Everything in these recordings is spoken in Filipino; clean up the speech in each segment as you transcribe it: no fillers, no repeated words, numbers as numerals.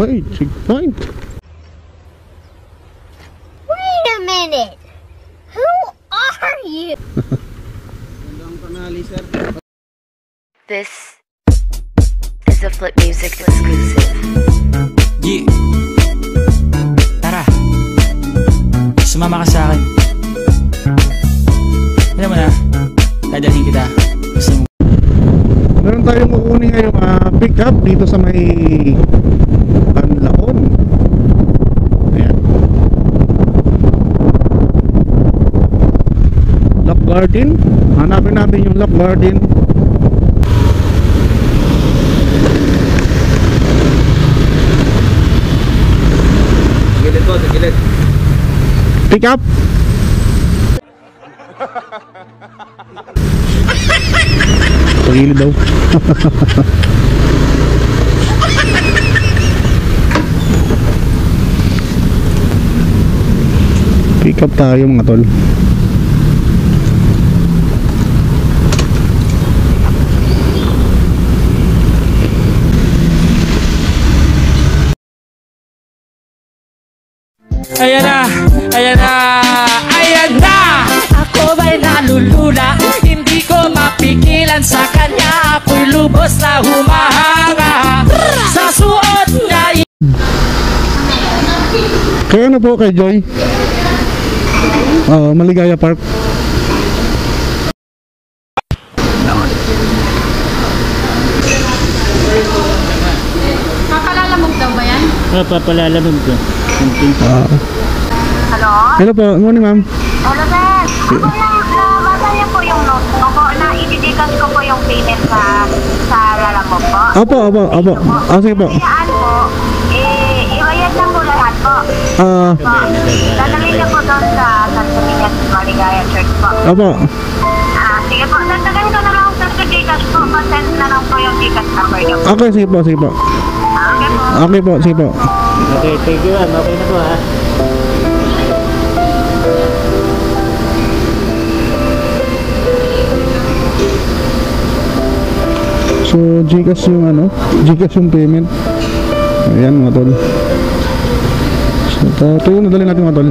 Hoy, checkpoint. Wait a minute. Who are you? This is a Flip Music exclusive. Yeah. Tara. Sumama ka sa akin. Alam mo na, dadalhin kita. Gusto mo. Meron tayong kukunin ngayong pick up dito sa may Panlaon. Ayan. Lock Garden. Hanapin natin yung Lock Garden. Gilid po, sa gilid. Pick up. Pagilid daw. Pick up tayo mga tol. Ayan na! Ayan na! Ayan na! Ako ba'y nalulula? Hindi ko mapigilan sa kanya. Ako'y lubos na humahanga sa suot niya. Kaya na po kay Joy. Maligaya Park. Papalalamog daw ba yan? Papalalamog ko. Hello? Hello po, morning ma'am. Hello, sir. Ako nabasa niyo po yung note ko po na i-discuss ko po yung payment sa lalamog po. Opo. Sige po. Kayaan po, ibayad lang po lahat po. Dadalhin niyo po doon sa Santo Niñas Maligaya Church po. Opo. Sige po, dagdagan ko na lang sa Gcash po. Pasend na lang po yung Gcash number niyo po. Okay, sige po. Okay po. Okay po, sige po. Okay, thank you ma'am. Okay na po ha. So, Gcash yung Gcash yung payment. Ayan mga tol. So, ito yung nadali natin mga tol.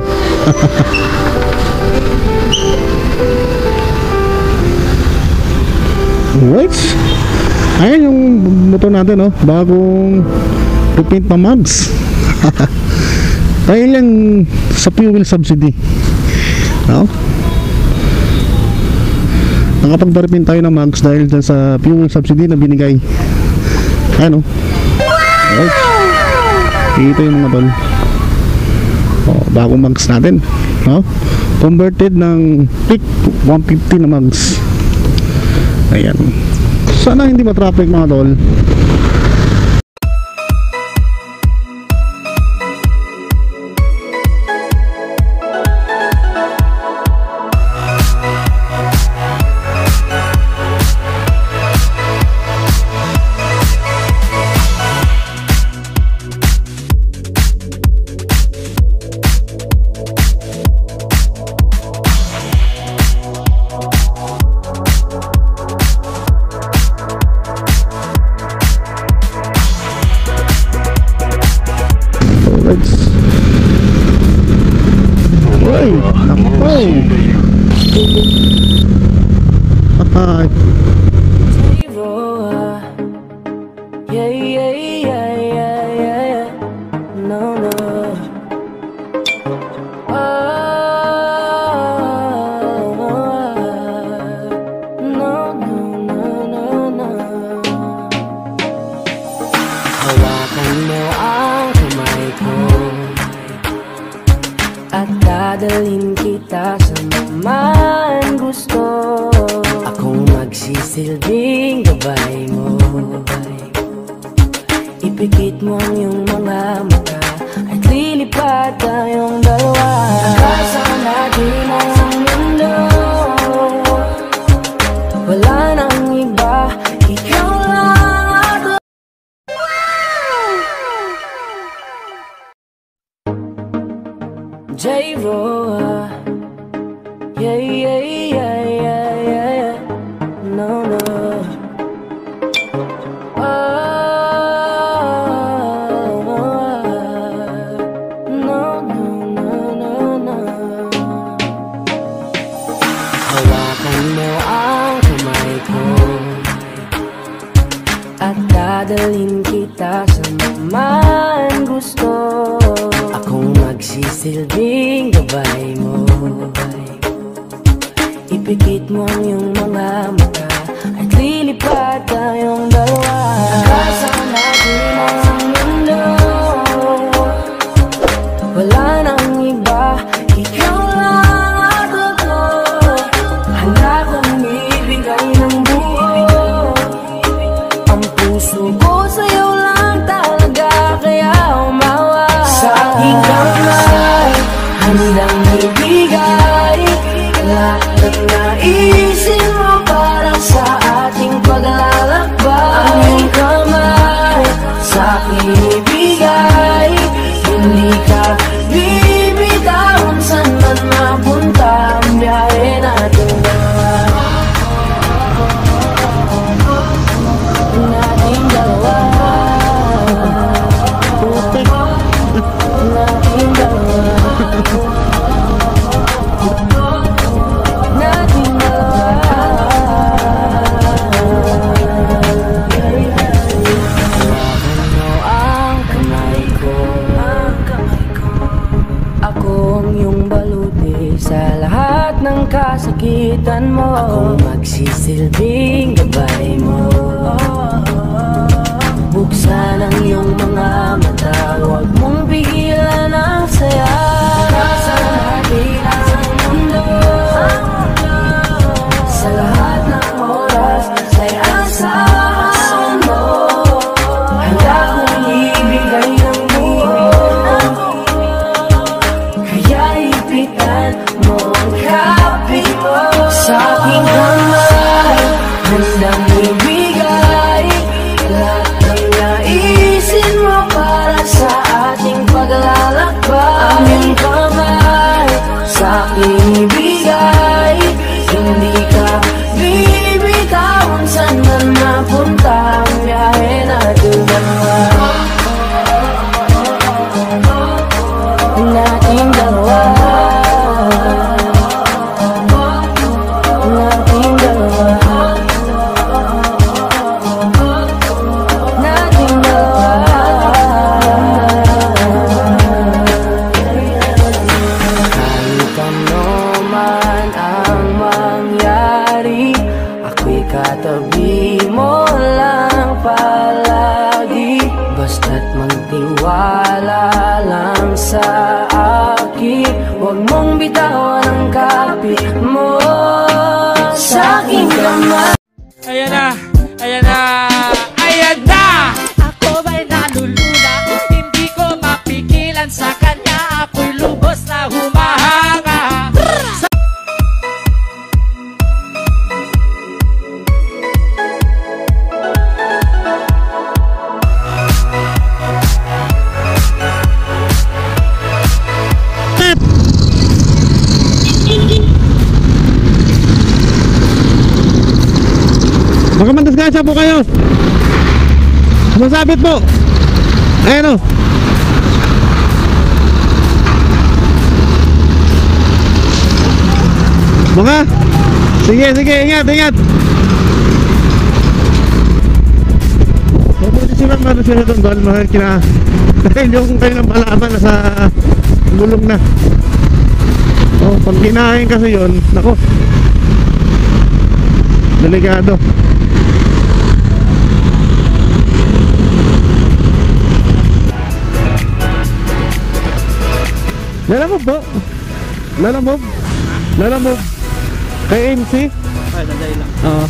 Alright. Ayan yung motor natin, bagong repaint na mugs. Dahil yan sa fuel subsidy. Nakapag-repaint tayo ng mugs dahil dyan sa fuel subsidy na binigay. Ayan right. Ito yung mga tol. Bagong mugs natin. Converted ng PIC 150 na mugs. Ayan. Sana hindi ma-traffic mga tol. Hawakan mo ang kamay ko at dadalhin kita sa man gusto. Akong magsisilbing gabay mo. Ipikit mo ang iyong mga mata at lilipad tayong dalawa. Nasa natin ang mundo, wala nang iba, ikaw lang ako. J-Roa, yeah. No. Oh. dalhin kita sa man gusto. Akong magsisilbing gabay mo. Ipikit mo ang iyong mga mata at lilipad tayong dalawa. Kasama natin ang mundo. Wala nang iba, ikaw lang ako. Handa kong ibigay ng buo. Ang puso ko sa'yo lang talaga, kaya umawa. Sa aking kamay, handang ibigay lahat ng naisin mo para sa ating paglalakbay. Ang iyong kamay sa aking ibigay, hindi ka bibitawan saan man mapunta ang biyahe natin dalawa. Nating dalawa. Nating dalawa. Nating dalawa. Ano ang kamay ko? Ako ang iyong baluti sa lahat ng kasakitan mo. Akong magsisilbing gabay mo. Buksan ang iyong mga mata, huwag mong pigilan ang saya. Nasa natin ang mundo. Sa lahat ng oras ay asahan mo. Handa kong ibigay ng buo. Kaya ipitan mo ang kapi mo. Sa aking kamay, handang ibigay lahat ng naisin mo para sa ating paglalakbay. Ang iyong kamay sa aking ibigay, hindi ka bibitawan saan man mapunta ang biyahe natin dalawa. Nating dalawa. Nating dalawa. Nating dalawa. Kahit ano man ang mangyari, ako'y katabi mo lang palagi. Basta't magtiwala lang sa akin, huwag mong bitawan ang kapit mo. Sa aking kamay. Ayan na, ayan na, ayan na! Ako ba'y nalulula? Hindi ko mapigilan sa kanya. Ako'y lubos na humahanga. Baka mandisgrasya po kayo. Masabit po. Ayan o. Baka. Sige, sige, ingat, ingat. Mabuti si Ma'am, ano sila doon doon, mahal kina. Dahil yung kanilang palaman nasa gulong na. Oh, pag kinain kasi yun, nako, delikado. Lalamove po. Lalamove. Lalamove. Kay MC? Ay, sandali lang. Oo.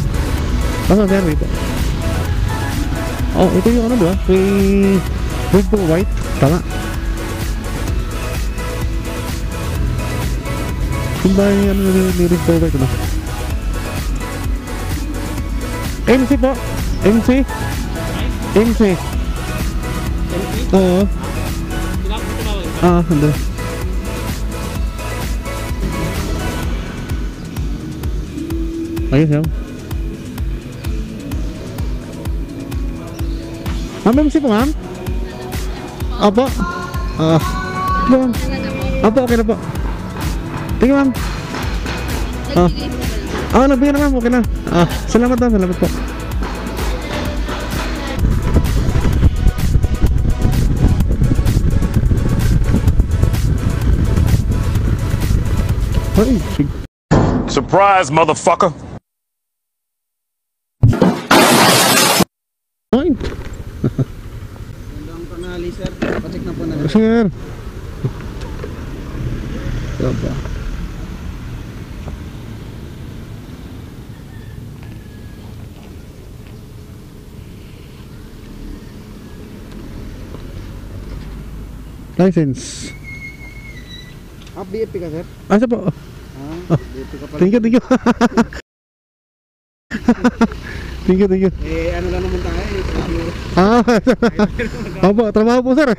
Basta sir, po. Oh, ito yung ano ba? Kay red po white. Tama. Kung ba yung ano ni red po white, ano? MC po. MC. MC. Oo. Ah, hindi. Ayos yan. Ma'am, MC po ma'am? Opo. Ma'am. Opo, okay na po. Tingin ma'am. Nagbigyan na ma'am, okay na. Salamat po. Ay, sig- Surprise, motherfucker. Fine. Ang tanali, sir. Pacheck na po na. Sir. Diba? License. BFP ka, sir? Asa po? BFP ka pala. Thank you, thank you. Thank you, thank you. Ano lang naman tayo eh. Ah, opo, trabaho po sir.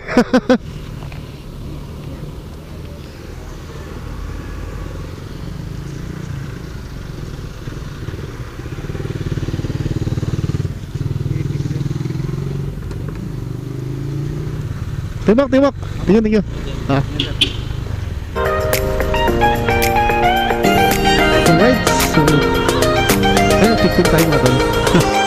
Tibak, tibak. Thank you, thank you. Ah. Alright, so ayun, check tayo natin.